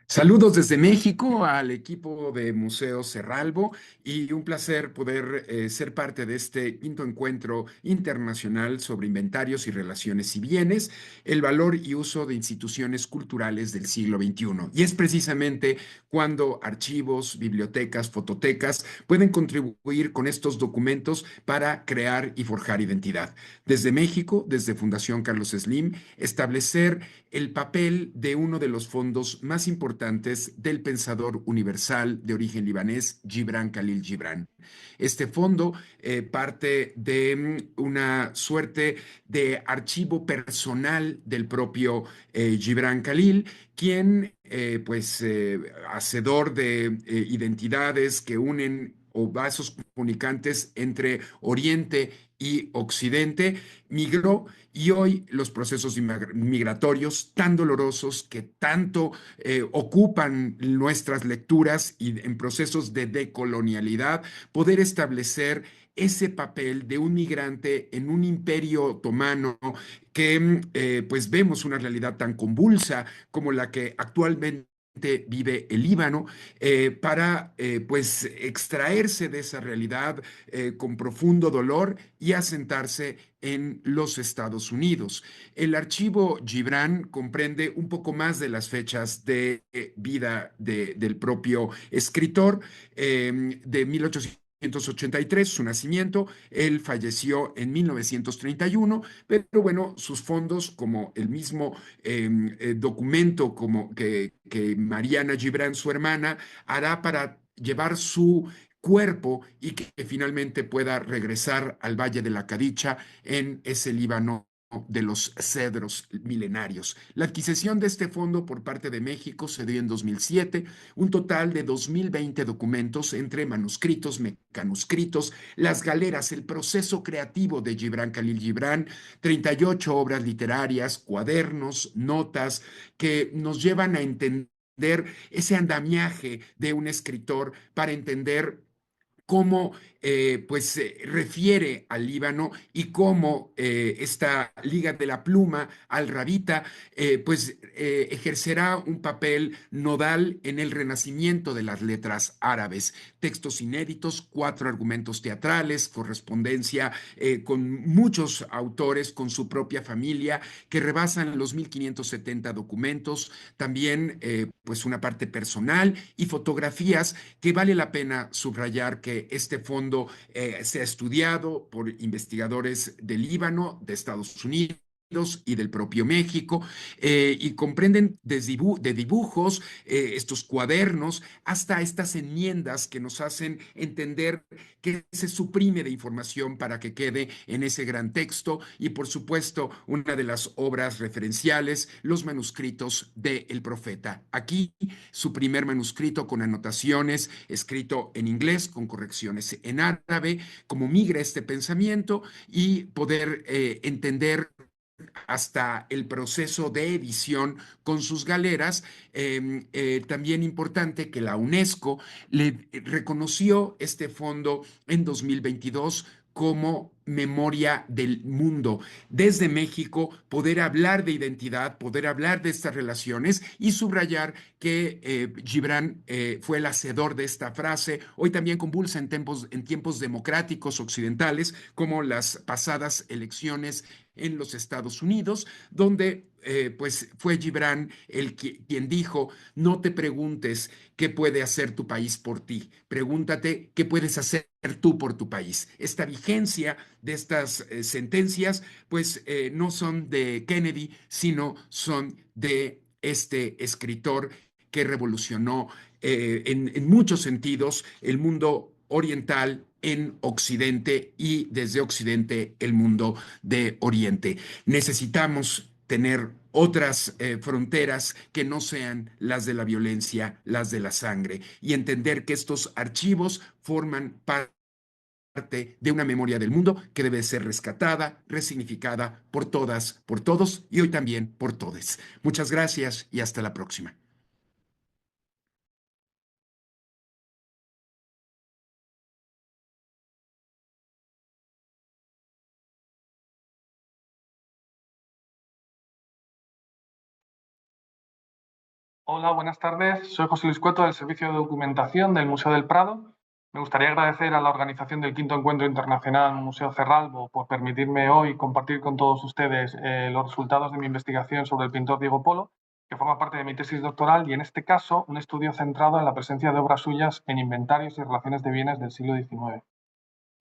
Saludos desde México al equipo de Museo Cerralbo y un placer poder ser parte de este quinto encuentro internacional sobre inventarios y relaciones y bienes, el valor y uso de instituciones culturales del siglo XXI. Y es precisamente cuando archivos, bibliotecas, fototecas pueden contribuir con estos documentos para crear y forjar identidad. Desde México, desde Fundación Carlos Slim, establecer el papel de uno de los fondos más importantes del pensador universal de origen libanés, Gibran Khalil Gibran. Este fondo parte de una suerte de archivo personal del propio Gibran Khalil, quien, hacedor de identidades que unen o vasos comunicantes entre Oriente y Occidente, migró y hoy los procesos migratorios tan dolorosos que tanto ocupan nuestras lecturas y en procesos de decolonialidad, poder establecer ese papel de un migrante en un imperio otomano que pues vemos una realidad tan convulsa como la que actualmente vive el Líbano, para pues extraerse de esa realidad con profundo dolor y asentarse en los Estados Unidos. El archivo Gibran comprende un poco más de las fechas de vida del propio escritor, de 1883, su nacimiento. Él falleció en 1931, pero bueno, sus fondos, como el mismo documento como que Mariana Gibran, su hermana, hará para llevar su cuerpo y que finalmente pueda regresar al Valle de la Cadicha en ese Líbano de los cedros milenarios. La adquisición de este fondo por parte de México se dio en 2007, un total de 2020 documentos entre manuscritos, mecanuscritos, las galeras, el proceso creativo de Gibran Khalil Gibran, 38 obras literarias, cuadernos, notas que nos llevan a entender ese andamiaje de un escritor para entender cómo refiere al Líbano y cómo esta Liga de la Pluma al Rabita ejercerá un papel nodal en el renacimiento de las letras árabes. Textos inéditos, 4 argumentos teatrales, correspondencia con muchos autores, con su propia familia, que rebasan los 1570 documentos, también pues una parte personal y fotografías que vale la pena subrayar que este fondo se ha estudiado por investigadores del Líbano, de Estados Unidos y del propio México, y comprenden de dibujos, estos cuadernos, hasta estas enmiendas que nos hacen entender qué se suprime de información para que quede en ese gran texto, y por supuesto una de las obras referenciales, los manuscritos del profeta. Aquí su primer manuscrito con anotaciones, escrito en inglés, con correcciones en árabe, cómo migra este pensamiento y poder entender hasta el proceso de edición con sus galeras. También importante que la UNESCO le reconoció este fondo en 2022 como memoria del mundo. Desde México, poder hablar de identidad, poder hablar de estas relaciones y subrayar que Gibran fue el hacedor de esta frase, hoy también convulsa en tiempos democráticos occidentales, como las pasadas elecciones en los Estados Unidos, donde pues fue Gibran quien dijo: no te preguntes qué puede hacer tu país por ti, pregúntate qué puedes hacer tú por tu país. Esta vigencia de estas sentencias pues no son de Kennedy, sino son de este escritor que revolucionó en muchos sentidos el mundo oriental en Occidente y desde Occidente el mundo de Oriente. Necesitamos tener otras fronteras que no sean las de la violencia, las de la sangre, y entender que estos archivos forman parte de una memoria del mundo que debe ser rescatada, resignificada por todas, por todos y hoy también por todes. Muchas gracias y hasta la próxima. Hola, buenas tardes. Soy José Luis Cueto del Servicio de Documentación del Museo del Prado. Me gustaría agradecer a la organización del quinto Encuentro Internacional Museo Cerralbo por permitirme hoy compartir con todos ustedes los resultados de mi investigación sobre el pintor Diego Polo, que forma parte de mi tesis doctoral y, en este caso, un estudio centrado en la presencia de obras suyas en inventarios y relaciones de bienes del siglo XIX.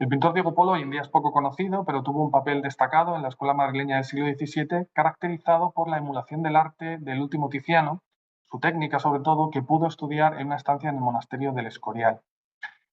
El pintor Diego Polo hoy en día es poco conocido, pero tuvo un papel destacado en la escuela madrileña del siglo XVII, caracterizado por la emulación del arte del último Tiziano, su técnica sobre todo, que pudo estudiar en una estancia en el monasterio del Escorial.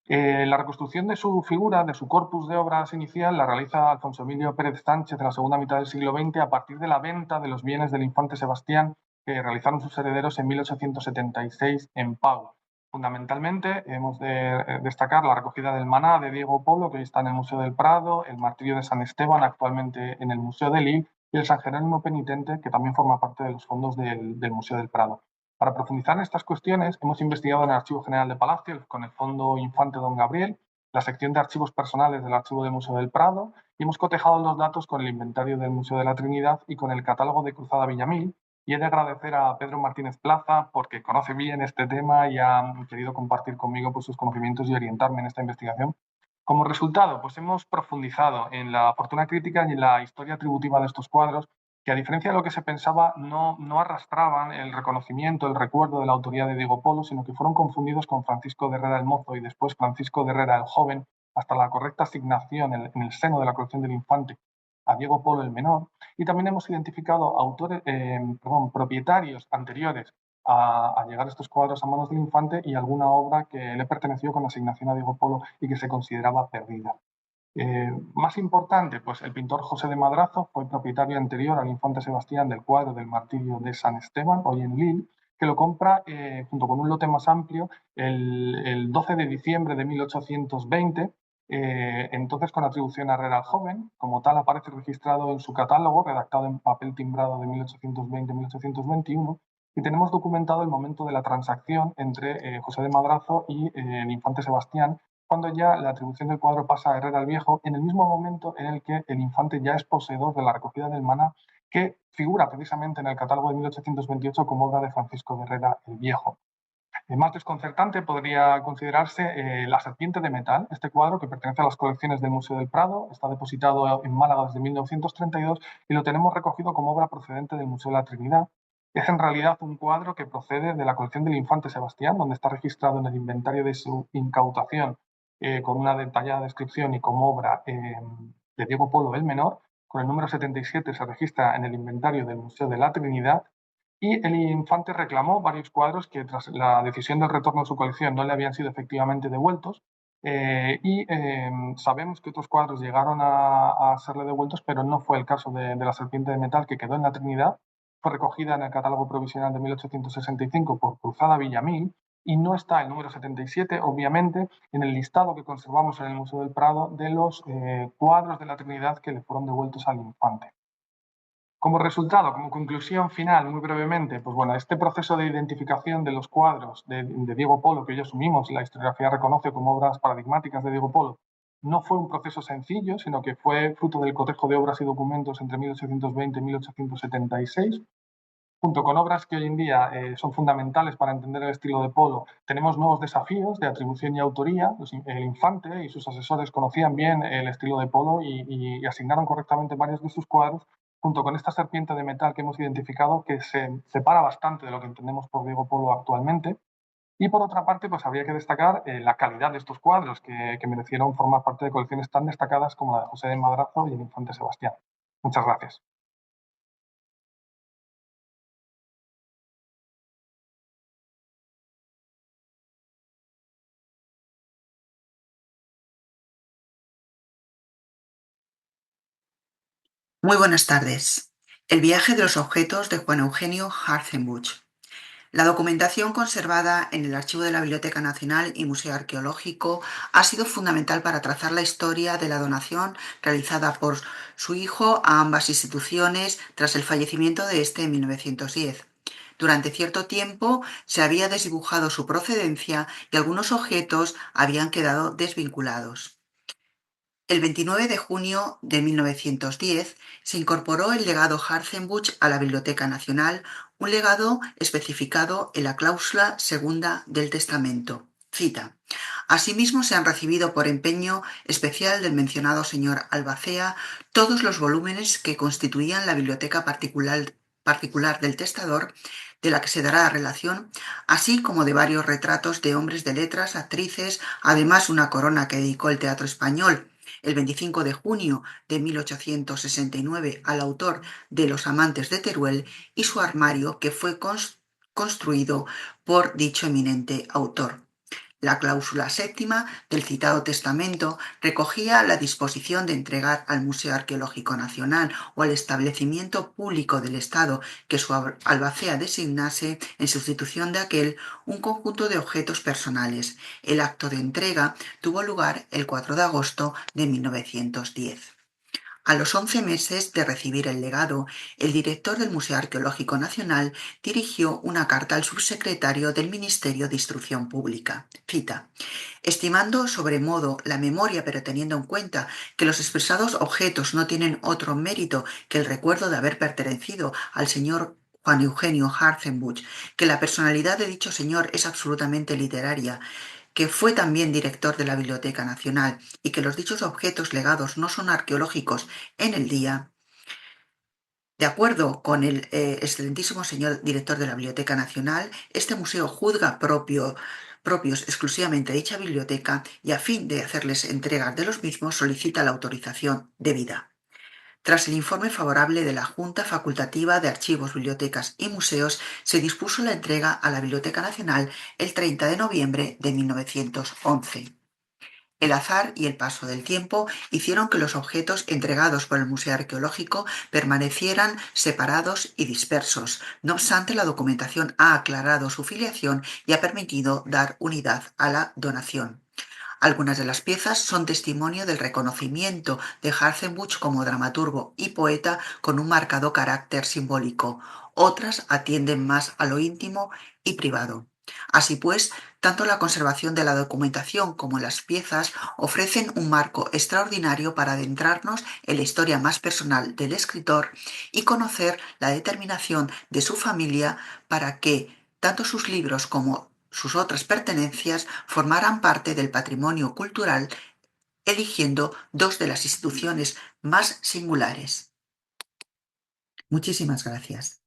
La reconstrucción de su figura, de su corpus de obras inicial, la realiza Alfonso Emilio Pérez Sánchez en la segunda mitad del siglo XX a partir de la venta de los bienes del infante Sebastián que realizaron sus herederos en 1876 en Pau. Fundamentalmente, hemos de destacar la recogida del Maná de Diego Polo, que hoy está en el Museo del Prado, el martirio de San Esteban, actualmente en el Museo de Lille, y el San Jerónimo Penitente, que también forma parte de los fondos del Museo del Prado. Para profundizar en estas cuestiones, hemos investigado en el Archivo General de Palacio, con el Fondo Infante Don Gabriel, la sección de archivos personales del Archivo del Museo del Prado, y hemos cotejado los datos con el inventario del Museo de la Trinidad y con el catálogo de Cruzada Villamil. Y he de agradecer a Pedro Martínez Plaza porque conoce bien este tema y ha querido compartir conmigo pues, sus conocimientos y orientarme en esta investigación. Como resultado, pues hemos profundizado en la fortuna crítica y en la historia atributiva de estos cuadros, que, a diferencia de lo que se pensaba, no arrastraban el reconocimiento, el recuerdo de la autoría de Diego Polo, sino que fueron confundidos con Francisco de Herrera el Mozo y después Francisco de Herrera el Joven, hasta la correcta asignación en el seno de la colección del infante a Diego Polo el Menor. Y también hemos identificado propietarios anteriores a llegar estos cuadros a manos del infante y alguna obra que le perteneció con asignación a Diego Polo y que se consideraba perdida. Más importante, pues el pintor José de Madrazo fue propietario anterior al infante Sebastián del cuadro del martirio de San Esteban, hoy en Lille, que lo compra junto con un lote más amplio el 12 de diciembre de 1820, entonces con atribución a Herrera el Joven. Como tal, aparece registrado en su catálogo, redactado en papel timbrado de 1820-1821, y tenemos documentado el momento de la transacción entre José de Madrazo y el infante Sebastián, cuando ya la atribución del cuadro pasa a Herrera el Viejo, en el mismo momento en el que el infante ya es poseedor de la recogida del Maná, que figura precisamente en el catálogo de 1828 como obra de Francisco de Herrera el Viejo. Más desconcertante podría considerarse La serpiente de metal, este cuadro que pertenece a las colecciones del Museo del Prado, está depositado en Málaga desde 1932 y lo tenemos recogido como obra procedente del Museo de la Trinidad. Es en realidad un cuadro que procede de la colección del infante Sebastián, donde está registrado en el inventario de su incautación con una detallada descripción y como obra de Diego Polo el Menor. Con el número 77 se registra en el inventario del Museo de la Trinidad y el infante reclamó varios cuadros que, tras la decisión del retorno de su colección, no le habían sido efectivamente devueltos. Sabemos que otros cuadros llegaron a serle devueltos, pero no fue el caso de la serpiente de metal, que quedó en la Trinidad. Fue recogida en el catálogo provisional de 1865 por Cruzada Villamil y no está el número 77, obviamente, en el listado que conservamos en el Museo del Prado de los cuadros de la Trinidad que le fueron devueltos al infante. Como resultado, como conclusión final, muy brevemente, pues bueno, este proceso de identificación de los cuadros de Diego Polo, que hoy asumimos, la historiografía reconoce como obras paradigmáticas de Diego Polo, no fue un proceso sencillo, sino que fue fruto del cotejo de obras y documentos entre 1820 y 1876, junto con obras que hoy en día son fundamentales para entender el estilo de Polo. Tenemos nuevos desafíos de atribución y autoría. El infante y sus asesores conocían bien el estilo de Polo y asignaron correctamente varios de sus cuadros, junto con esta serpiente de metal que hemos identificado, que se separa bastante de lo que entendemos por Diego Polo actualmente. Y por otra parte, pues habría que destacar la calidad de estos cuadros, que merecieron formar parte de colecciones tan destacadas como la de José de Madrazo y el infante Sebastián. Muchas gracias. Muy buenas tardes. El viaje de los objetos de Juan Eugenio Hartzenbusch. La documentación conservada en el archivo de la Biblioteca Nacional y Museo Arqueológico ha sido fundamental para trazar la historia de la donación realizada por su hijo a ambas instituciones tras el fallecimiento de este en 1910. Durante cierto tiempo se había desdibujado su procedencia y algunos objetos habían quedado desvinculados. El 29 de junio de 1910 se incorporó el legado Hartzenbusch a la Biblioteca Nacional, un legado especificado en la cláusula segunda del testamento. Cita: asimismo se han recibido por empeño especial del mencionado señor Albacea todos los volúmenes que constituían la biblioteca particular del testador, de la que se dará relación, así como de varios retratos de hombres de letras, actrices, además una corona que dedicó el Teatro Español el 25 de junio de 1869 al autor de Los amantes de Teruel, y su armario que fue construido por dicho eminente autor. La cláusula séptima del citado testamento recogía la disposición de entregar al Museo Arqueológico Nacional o al establecimiento público del Estado que su albacea designase en sustitución de aquel un conjunto de objetos personales. El acto de entrega tuvo lugar el 4 de agosto de 1910. A los 11 meses de recibir el legado, el director del Museo Arqueológico Nacional dirigió una carta al subsecretario del Ministerio de Instrucción Pública. Cita: estimando sobremodo la memoria, pero teniendo en cuenta que los expresados objetos no tienen otro mérito que el recuerdo de haber pertenecido al señor Juan Eugenio Hartzenbusch, que la personalidad de dicho señor es absolutamente literaria, que fue también director de la Biblioteca Nacional, y que los dichos objetos legados no son arqueológicos en el día, de acuerdo con el excelentísimo señor director de la Biblioteca Nacional, este museo juzga propios exclusivamente de dicha biblioteca, y a fin de hacerles entrega de los mismos solicita la autorización debida. Tras el informe favorable de la Junta Facultativa de Archivos, Bibliotecas y Museos, se dispuso la entrega a la Biblioteca Nacional el 30 de noviembre de 1911. El azar y el paso del tiempo hicieron que los objetos entregados por el Museo Arqueológico permanecieran separados y dispersos. No obstante, la documentación ha aclarado su filiación y ha permitido dar unidad a la donación. Algunas de las piezas son testimonio del reconocimiento de Hartzenbusch como dramaturgo y poeta con un marcado carácter simbólico. Otras atienden más a lo íntimo y privado. Así pues, tanto la conservación de la documentación como las piezas ofrecen un marco extraordinario para adentrarnos en la historia más personal del escritor y conocer la determinación de su familia para que tanto sus libros como sus otras pertenencias formaran parte del patrimonio cultural, eligiendo dos de las instituciones más singulares. Muchísimas gracias.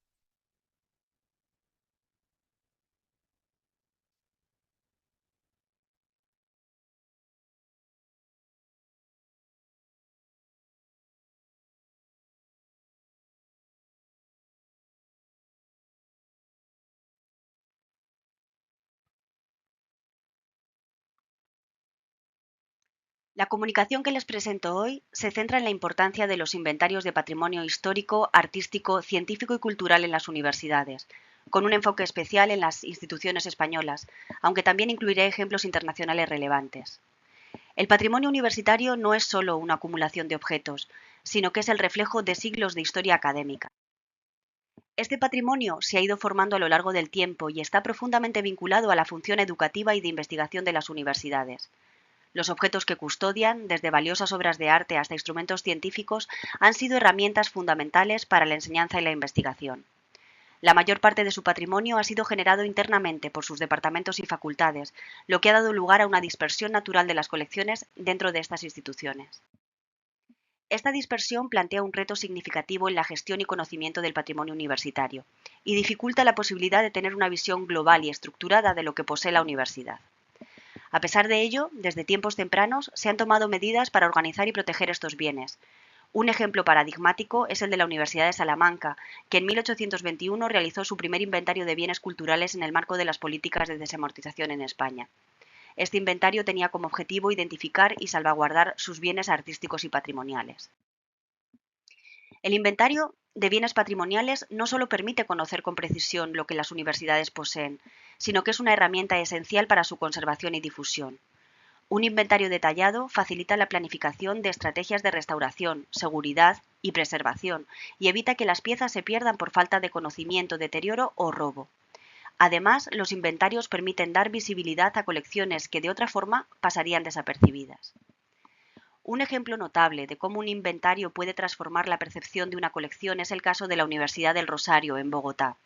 La comunicación que les presento hoy se centra en la importancia de los inventarios de patrimonio histórico, artístico, científico y cultural en las universidades, con un enfoque especial en las instituciones españolas, aunque también incluiré ejemplos internacionales relevantes. El patrimonio universitario no es solo una acumulación de objetos, sino que es el reflejo de siglos de historia académica. Este patrimonio se ha ido formando a lo largo del tiempo y está profundamente vinculado a la función educativa y de investigación de las universidades. Los objetos que custodian, desde valiosas obras de arte hasta instrumentos científicos, han sido herramientas fundamentales para la enseñanza y la investigación. La mayor parte de su patrimonio ha sido generado internamente por sus departamentos y facultades, lo que ha dado lugar a una dispersión natural de las colecciones dentro de estas instituciones. Esta dispersión plantea un reto significativo en la gestión y conocimiento del patrimonio universitario, y dificulta la posibilidad de tener una visión global y estructurada de lo que posee la universidad. A pesar de ello, desde tiempos tempranos se han tomado medidas para organizar y proteger estos bienes. Un ejemplo paradigmático es el de la Universidad de Salamanca, que en 1821 realizó su primer inventario de bienes culturales en el marco de las políticas de desamortización en España. Este inventario tenía como objetivo identificar y salvaguardar sus bienes artísticos y patrimoniales. El inventario de bienes patrimoniales no solo permite conocer con precisión lo que las universidades poseen, sino que es una herramienta esencial para su conservación y difusión. Un inventario detallado facilita la planificación de estrategias de restauración, seguridad y preservación, y evita que las piezas se pierdan por falta de conocimiento, deterioro o robo. Además, los inventarios permiten dar visibilidad a colecciones que de otra forma pasarían desapercibidas. Un ejemplo notable de cómo un inventario puede transformar la percepción de una colección es el caso de la Universidad del Rosario, en Bogotá.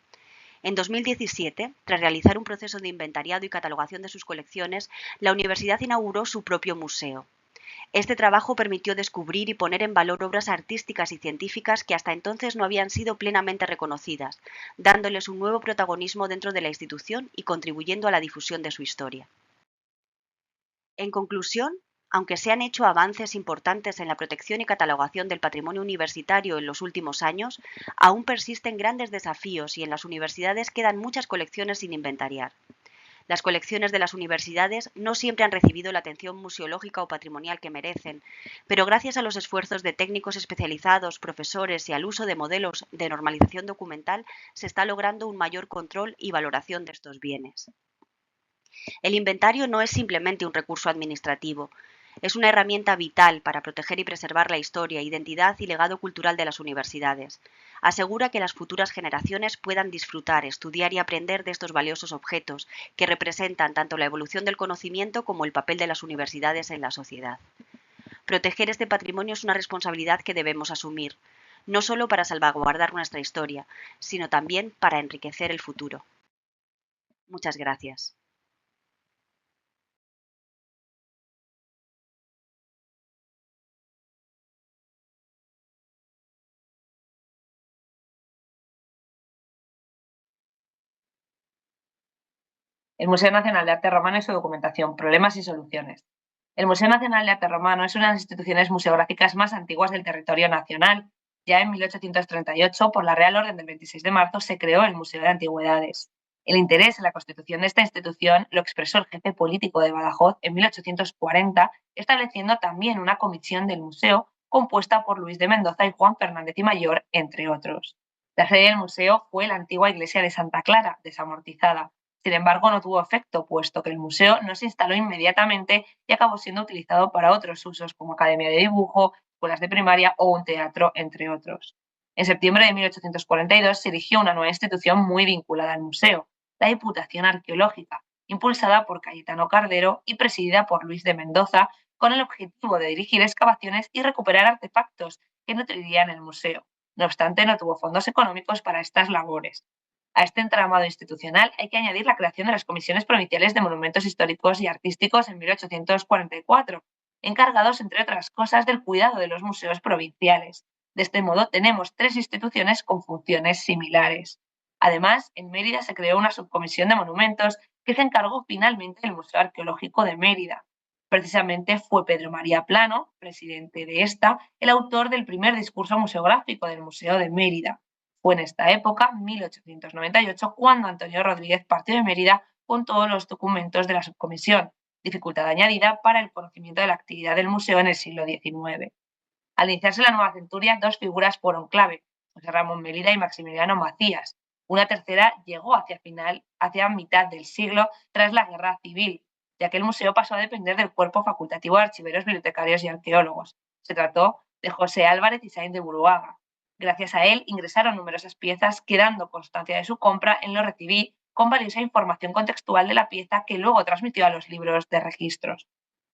En 2017, tras realizar un proceso de inventariado y catalogación de sus colecciones, la universidad inauguró su propio museo. Este trabajo permitió descubrir y poner en valor obras artísticas y científicas que hasta entonces no habían sido plenamente reconocidas, dándoles un nuevo protagonismo dentro de la institución y contribuyendo a la difusión de su historia. En conclusión, aunque se han hecho avances importantes en la protección y catalogación del patrimonio universitario en los últimos años, aún persisten grandes desafíos y en las universidades quedan muchas colecciones sin inventariar. Las colecciones de las universidades no siempre han recibido la atención museológica o patrimonial que merecen, pero gracias a los esfuerzos de técnicos especializados, profesores y al uso de modelos de normalización documental, se está logrando un mayor control y valoración de estos bienes. El inventario no es simplemente un recurso administrativo, es una herramienta vital para proteger y preservar la historia, identidad y legado cultural de las universidades. Asegura que las futuras generaciones puedan disfrutar, estudiar y aprender de estos valiosos objetos que representan tanto la evolución del conocimiento como el papel de las universidades en la sociedad. Proteger este patrimonio es una responsabilidad que debemos asumir, no solo para salvaguardar nuestra historia, sino también para enriquecer el futuro. Muchas gracias. El Museo Nacional de Arte Romano y su documentación, problemas y soluciones. El Museo Nacional de Arte Romano es una de las instituciones museográficas más antiguas del territorio nacional. Ya en 1838, por la Real Orden del 26 de marzo, se creó el Museo de Antigüedades. El interés en la constitución de esta institución lo expresó el jefe político de Badajoz en 1840, estableciendo también una comisión del museo compuesta por Luis de Mendoza y Juan Fernández y Mayor, entre otros. La sede del museo fue la antigua iglesia de Santa Clara, desamortizada. Sin embargo, no tuvo efecto, puesto que el museo no se instaló inmediatamente y acabó siendo utilizado para otros usos, como academia de dibujo, escuelas de primaria o un teatro, entre otros. En septiembre de 1842 se erigió una nueva institución muy vinculada al museo, la Diputación Arqueológica, impulsada por Cayetano Cardero y presidida por Luis de Mendoza, con el objetivo de dirigir excavaciones y recuperar artefactos que nutrirían el museo. No obstante, no tuvo fondos económicos para estas labores. A este entramado institucional hay que añadir la creación de las Comisiones Provinciales de Monumentos Históricos y Artísticos en 1844, encargados, entre otras cosas, del cuidado de los museos provinciales. De este modo, tenemos tres instituciones con funciones similares. Además, en Mérida se creó una subcomisión de monumentos que se encargó finalmente del Museo Arqueológico de Mérida. Precisamente fue Pedro María Plano, presidente de esta, el autor del primer discurso museográfico del Museo de Mérida. Fue en esta época, 1898, cuando Antonio Rodríguez partió de Mérida con todos los documentos de la subcomisión, dificultad añadida para el conocimiento de la actividad del museo en el siglo XIX. Al iniciarse la nueva centuria, dos figuras fueron clave, José Ramón Melida y Maximiliano Macías. Una tercera llegó hacia mitad del siglo tras la Guerra Civil, ya que el museo pasó a depender del Cuerpo Facultativo de Archiveros, Bibliotecarios y Arqueólogos. Se trató de José Álvarez y Sáenz de Buruaga. Gracias a él ingresaron numerosas piezas, quedando constancia de su compra en lo recibí con valiosa información contextual de la pieza que luego transmitió a los libros de registros.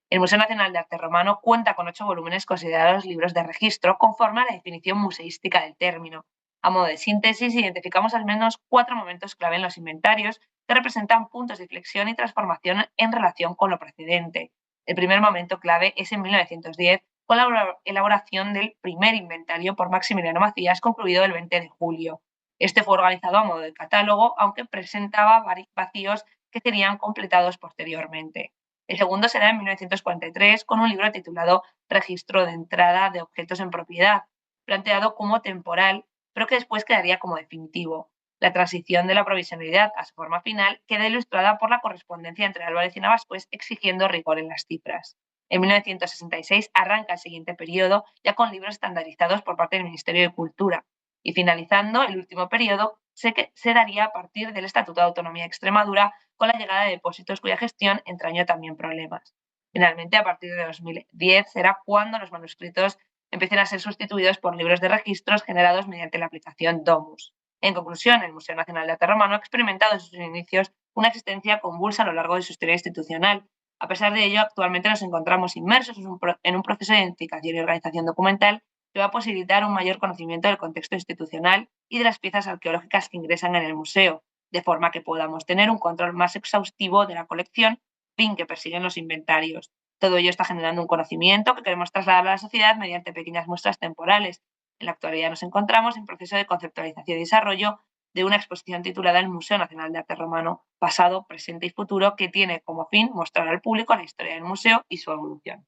El Museo Nacional de Arte Romano cuenta con 8 volúmenes considerados libros de registro conforme a la definición museística del término. A modo de síntesis, identificamos al menos 4 momentos clave en los inventarios que representan puntos de inflexión y transformación en relación con lo precedente. El primer momento clave es en 1910, con la elaboración del primer inventario por Maximiliano Macías, concluido el 20 de julio. Este fue organizado a modo de catálogo, aunque presentaba varios vacíos que serían completados posteriormente. El segundo será en 1943, con un libro titulado Registro de entrada de objetos en propiedad, planteado como temporal, pero que después quedaría como definitivo. La transición de la provisionalidad a su forma final queda ilustrada por la correspondencia entre Álvarez y Navascués exigiendo rigor en las cifras. En 1966 arranca el siguiente periodo, ya con libros estandarizados por parte del Ministerio de Cultura. Y finalizando el último periodo, se daría a partir del Estatuto de Autonomía de Extremadura, con la llegada de depósitos cuya gestión entrañó también problemas. Finalmente, a partir de 2010 será cuando los manuscritos empiecen a ser sustituidos por libros de registros generados mediante la aplicación Domus. En conclusión, el Museo Nacional de Arte Romano ha experimentado en sus inicios una existencia convulsa a lo largo de su historia institucional, A pesar de ello, actualmente nos encontramos inmersos en un proceso de identificación y organización documental que va a posibilitar un mayor conocimiento del contexto institucional y de las piezas arqueológicas que ingresan en el museo, de forma que podamos tener un control más exhaustivo de la colección, fin que persiguen los inventarios. Todo ello está generando un conocimiento que queremos trasladar a la sociedad mediante pequeñas muestras temporales. En la actualidad nos encontramos en proceso de conceptualización y desarrollo de una exposición titulada El Museo Nacional de Arte Romano, pasado, presente y futuro, que tiene como fin mostrar al público la historia del museo y su evolución.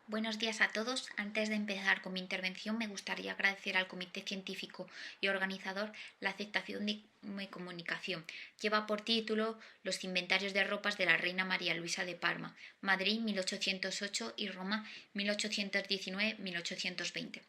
Buenos días a todos. Antes de empezar con mi intervención, me gustaría agradecer al Comité Científico y Organizador la aceptación de mi comunicación. Lleva por título Los inventarios de ropas de la Reina María Luisa de Parma, Madrid 1808 y Roma 1819-1820.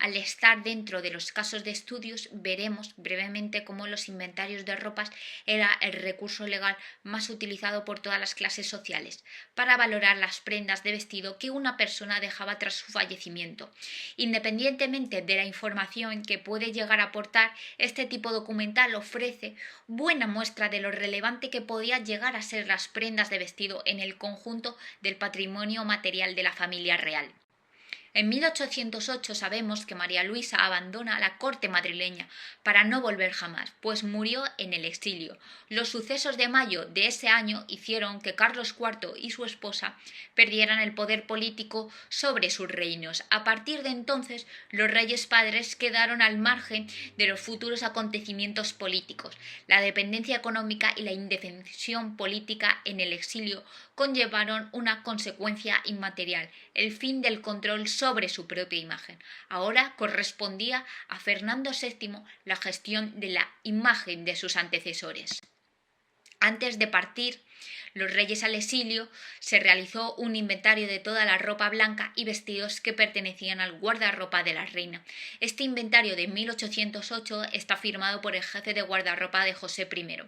Al estar dentro de los casos de estudios, veremos brevemente cómo los inventarios de ropas era el recurso legal más utilizado por todas las clases sociales para valorar las prendas de vestido que una persona dejaba tras su fallecimiento. Independientemente de la información que puede llegar a aportar, este tipo documental ofrece buena muestra de lo relevante que podía llegar a ser las prendas de vestido en el conjunto del patrimonio material de la familia real. En 1808 sabemos que María Luisa abandona la corte madrileña para no volver jamás, pues murió en el exilio. Los sucesos de mayo de ese año hicieron que Carlos IV y su esposa perdieran el poder político sobre sus reinos. A partir de entonces, los reyes padres quedaron al margen de los futuros acontecimientos políticos. La dependencia económica y la indefensión política en el exilio conllevaron una consecuencia inmaterial, el fin del control sobre su propia imagen. Ahora correspondía a Fernando VII la gestión de la imagen de sus antecesores. Antes de partir los reyes al exilio, se realizó un inventario de toda la ropa blanca y vestidos que pertenecían al guardarropa de la reina. Este inventario de 1808 está firmado por el jefe de guardarropa de José I.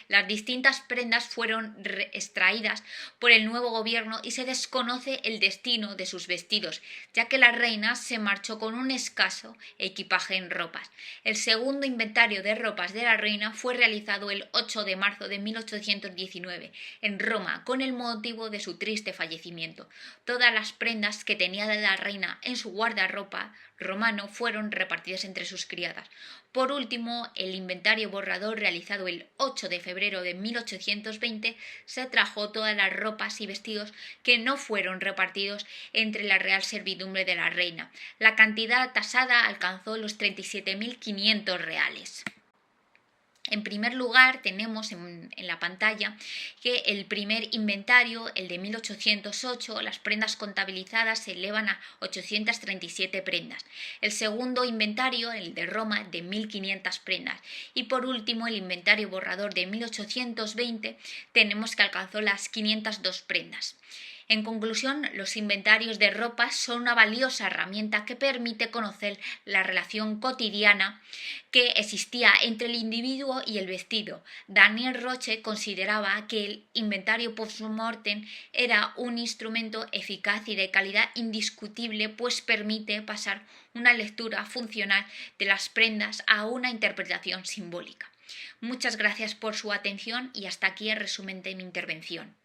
Las distintas prendas fueron extraídas por el nuevo gobierno y se desconoce el destino de sus vestidos, ya que la reina se marchó con un escaso equipaje en ropas. El segundo inventario de ropas de la reina fue realizado el 8 de marzo de 1819 en Roma con el motivo de su triste fallecimiento. Todas las prendas que tenía de la reina en su guardarropa romano fueron repartidas entre sus criadas. Por último, el inventario borrador realizado el 8 de febrero de 1820 se trajo todas las ropas y vestidos que no fueron repartidos entre la real servidumbre de la reina. La cantidad tasada alcanzó los 37.500 reales. En primer lugar, tenemos en la pantalla que el primer inventario, el de 1808, las prendas contabilizadas se elevan a 837 prendas. El segundo inventario, el de Roma, de 1.500 prendas. Y por último, el inventario borrador de 1820, tenemos que alcanzó las 502 prendas. En conclusión, los inventarios de ropa son una valiosa herramienta que permite conocer la relación cotidiana que existía entre el individuo y el vestido. Daniel Roche consideraba que el inventario post-mortem era un instrumento eficaz y de calidad indiscutible, pues permite pasar una lectura funcional de las prendas a una interpretación simbólica. Muchas gracias por su atención y hasta aquí el resumen de mi intervención.